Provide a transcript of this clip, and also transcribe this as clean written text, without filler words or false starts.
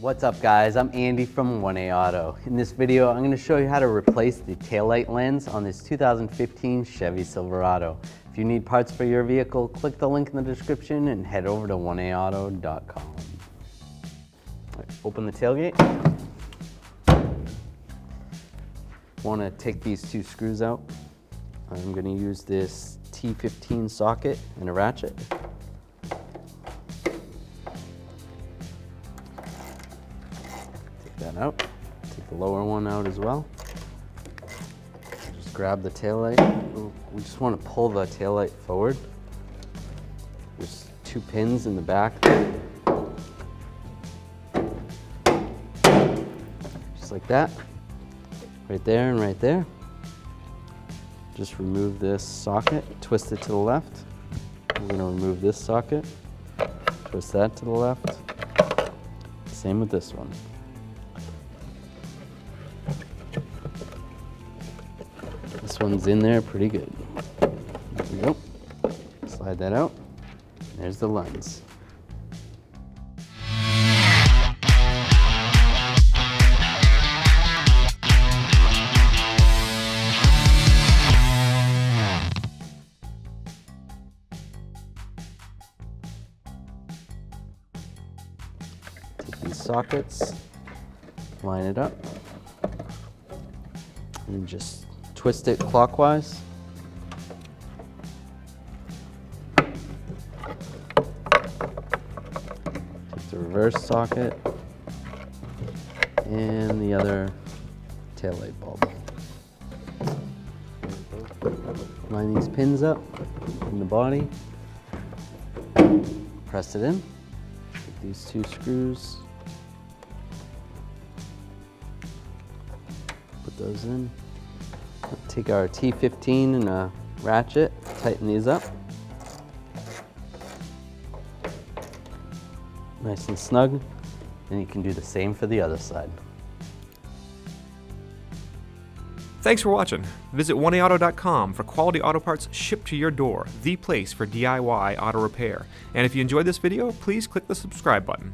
What's up guys, I'm Andy from 1A Auto. In this video, I'm going to show you how to replace the taillight lens on this 2015 Chevy Silverado. If you need parts for your vehicle, click the link in the description and head over to 1aauto.com. Open the tailgate. Want to take these two screws out. I'm going to use this T15 socket and a ratchet. Take that out. Take the lower one out as well. Just grab the taillight. We just want to pull the taillight forward. There's two pins in the back. Just like that. Right there and right there. Just remove this socket, twist it to the left. We're going to remove this socket, twist that to the left. Same with this one. This one's in there pretty good. There we go. Slide that out. There's the lens. Take these sockets, line it up, and just twist it clockwise. Take the reverse socket and the other taillight bulb. Line these pins up in the body, press it in. Take these two screws, put those in. Take our T15 and a ratchet, tighten these up. Nice and snug. And you can do the same for the other side. Thanks for watching. Visit 1aauto.com for quality auto parts shipped to your door, the place for DIY auto repair. And if you enjoyed this video, please click the subscribe button.